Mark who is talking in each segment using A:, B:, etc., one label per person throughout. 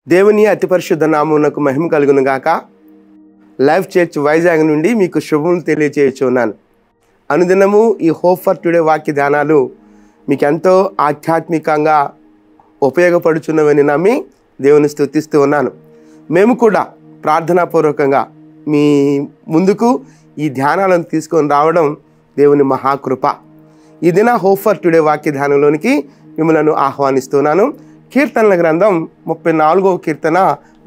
A: దేవుని అతి పరిశుద్ధ నామమునకు మహిమ కలుగును గాక. లైఫ్ చర్చ్ వైజాగ్ నుండి మీకు శుభములు తెలియజేయుచున్నాను. అనుదినము ఈ హోప్ ఫర్ టుడే వాక్య ధ్యానాలు మీకు ఎంతో ఆధ్యాత్మికంగా ఉపయోగపడుచున్నవని నమ్మి దేవుని స్తుతిస్తూ ఉన్నాను. మేము కూడా ప్రార్థనాపూర్వకంగా మీ ముందుకు ఈ ధ్యానాలను తీసుకొని రావడం దేవుని మహాకృప. ఈ దిన హోప్ ఫర్ టుడే వాక్య ధ్యానంలోనికి మిమ్మల్ని ఆహ్వానిస్తున్నాను. కీర్తనల గ్రంథం 34వ కీర్తన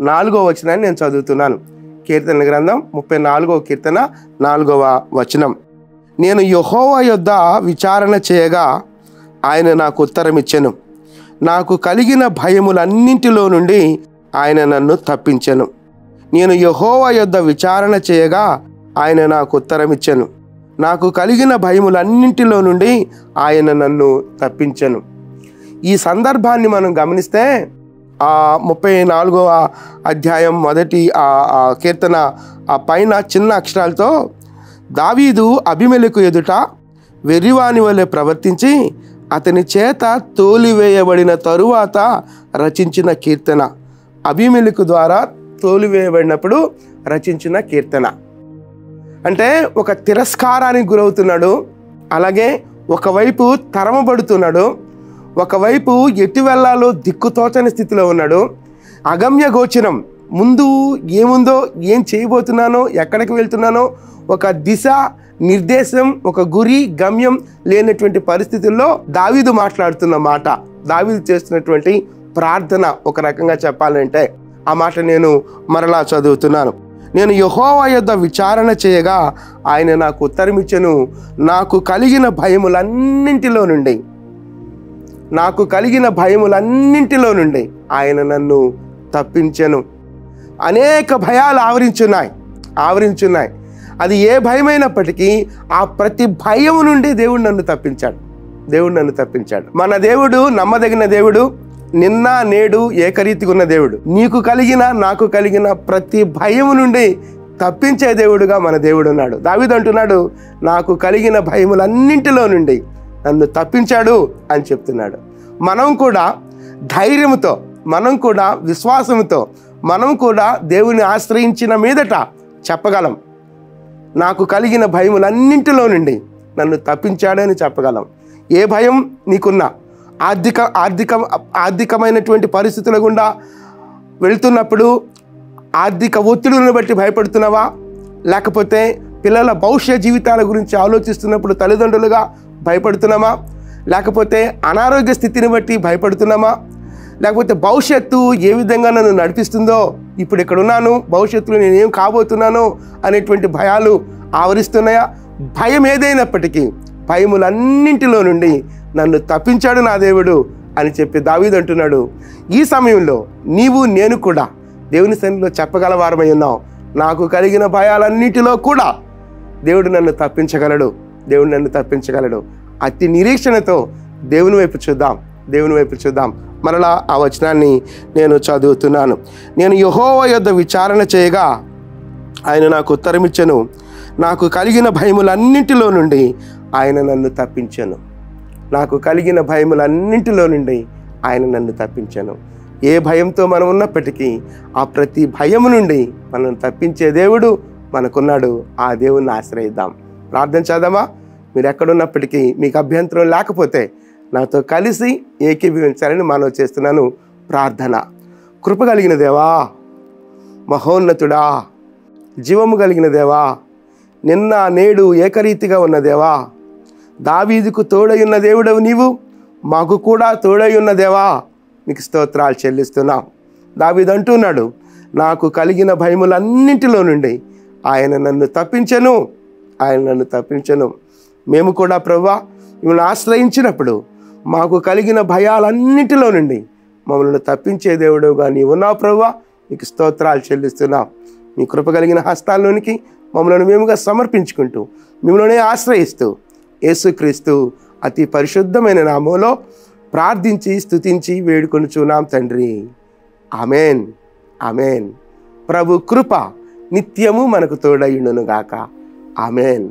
A: 4వ వచనాన్ని నేను చదువుతున్నాను. కీర్తనల గ్రంథం 34వ కీర్తన 4వ వచనం. నేను యెహోవా యొద్ద విచారణ చేయగా ఆయన నాకు ఉత్తరం ఇచ్చెను. నాకు కలిగిన భయములన్నింటిలో నుండి ఆయన నన్ను తప్పించెను. నేను యెహోవా యొద్ద విచారణ చేయగా ఆయన నాకు ఉత్తరం ఇచ్చెను. నాకు కలిగిన భయములన్నింటిలో నుండి ఆయన నన్ను తప్పించెను. ఈ సందర్భాన్ని మనం గమనిస్తే 34వ అధ్యాయం మొదటి కీర్తన పైన చిన్న అక్షరాలతో దావీదు అబీమెలెకు ఎదుట వెర్రివాని వలె ప్రవర్తించి అతని చేత తోలివేయబడిన తరువాత రచించిన కీర్తన. అబీమెలెకు ద్వారా తోలివేయబడినప్పుడు రచించిన కీర్తన. అంటే ఒక తిరస్కారానికి గురవుతున్నాడు, అలాగే ఒకవైపు తరమబడుతున్నాడు, ఒకవైపు ఎటు వెళ్ళాలో దిక్కుతోచని స్థితిలో ఉన్నాడు. అగమ్య గోచరం, ముందు ఏముందో, ఏం చేయబోతున్నానో, ఎక్కడికి వెళ్తున్నానో ఒక దిశ నిర్దేశం, ఒక గురి గమ్యం లేనటువంటి పరిస్థితుల్లో దావీదు మాట్లాడుతున్న మాట, దావీదు చేస్తున్నటువంటి ప్రార్థన ఒక రకంగా చెప్పాలంటే ఆ మాట నేను మరలా చదువుతున్నాను. నేను యెహోవా యొద్ద విచారణ చేయగా ఆయన నాకు ఉత్తరమిచ్చెను. నాకు కలిగిన భయములన్నింటిలో నుండి ఆయన నన్ను తప్పించెను. అనేక భయాలు ఆవరించున్నాయి. అది ఏ భయమైనప్పటికీ ఆ ప్రతి భయము నుండి దేవుడు నన్ను తప్పించాడు. మన దేవుడు నమ్మదగిన దేవుడు, నిన్న నేడు ఏకరీతిగా ఉన్న దేవుడు. నీకు కలిగిన నాకు కలిగిన ప్రతి భయము నుండి తప్పించే దేవుడుగా మన దేవుడు ఉన్నాడు. దావీదు అంటున్నాడు, నాకు కలిగిన భయములన్నింటిలో నుండి నన్ను తప్పించాడు అని చెప్తున్నాడు. మనం కూడా ధైర్యంతో, మనం కూడా విశ్వాసంతో, మనం కూడా దేవుని ఆశ్రయించిన మీదట చెప్పగలం, నాకు కలిగిన భయములన్నింటిలో నుండి నన్ను తప్పించాడని చెప్పగలం. ఏ భయం నీకున్నా, ఆర్థికమైనటువంటి పరిస్థితుల గుండా వెళ్తున్నప్పుడు ఆర్థిక ఒత్తిడిని బట్టి భయపడుతున్నావా? లేకపోతే పిల్లల భవిష్యత్ జీవితాల గురించి ఆలోచిస్తున్నప్పుడు తల్లిదండ్రులుగా భయపడుతున్నామా? లేకపోతే అనారోగ్య స్థితిని బట్టి భయపడుతున్నామా? లేకపోతే భవిష్యత్తు ఏ విధంగా నన్ను నడిపిస్తుందో, ఇప్పుడు ఇక్కడ ఉన్నాను, భవిష్యత్తులో నేనేం కాబోతున్నానో అనేటువంటి భయాలు ఆవరిస్తున్నాయా? భయం ఏదైనప్పటికీ భయములన్నింటిలో నుండి నన్ను తప్పించాడు నా దేవుడు అని చెప్పి దావీదు అంటున్నాడు. ఈ సమయంలో నీవు నేను కూడా దేవుని సన్నిధిలో చెప్పగలవారమై ఉన్నాం, నాకు కలిగిన భయాలన్నిటిలో కూడా దేవుడు నన్ను తప్పించగలడు. అతి నిరీక్షణతో దేవుని వైపు చూద్దాం. మరలా ఆ వచనాన్ని నేను చదువుతున్నాను. నేను యెహోవా యొద్ద విచారణ చేయగా ఆయన నాకు ఉత్తరమిచ్చెను. నాకు కలిగిన భయములన్నింటిలో నుండి ఆయన నన్ను తప్పించెను. ఏ భయంతో మనం ఉన్నప్పటికీ ఆ ప్రతి భయము నుండి మనం తప్పించే దేవుడు మనకున్నాడు. ఆ దేవుణ్ణి ఆశ్రయిద్దాం. ప్రార్థన చేద్దామా? మీరు ఎక్కడున్నప్పటికీ మీకు అభ్యంతరం లేకపోతే నాతో కలిసి ఏకీభవించాలని మనవి చేస్తున్నాను. ప్రార్థన. కృప కలిగిన దేవా, మహోన్నతుడా, జీవము కలిగిన దేవా, నిన్న నేడు ఏకరీతిగా ఉన్న దేవా, దావీదుకు తోడై ఉన్న దేవుడవు నీవు, మాకు కూడా తోడై ఉన్న దేవా, నీకు స్తోత్రాలు చెల్లిస్తున్నాం. దావీదు అంటున్నాడు, నాకు కలిగిన భయములన్నింటిలో నుండి ఆయన నన్ను తప్పించెను. మేము కూడా ప్రభువా మిమ్మల్ని ఆశ్రయించినప్పుడు మాకు కలిగిన భయాలన్నింటిలో నుండి మమ్మల్ని తప్పించే దేవుడుగా నీవు ఉన్నావు ప్రభువా, నీకు స్తోత్రాలు చెల్లిస్తున్నాం. మీ కృప కలిగిన హస్తాల్లోనికి మమ్మల్ని మేముగా సమర్పించుకుంటూ మిమ్మల్ని ఆశ్రయిస్తూ యేసుక్రీస్తు అతి పరిశుద్ధమైన నామంలో ప్రార్థించి స్తుతించి వేడుకొనుచున్నాం తండ్రి. ఆమెన్. ప్రభు కృప నిత్యము మనకు తోడయుండును గాక. ఆమెన్.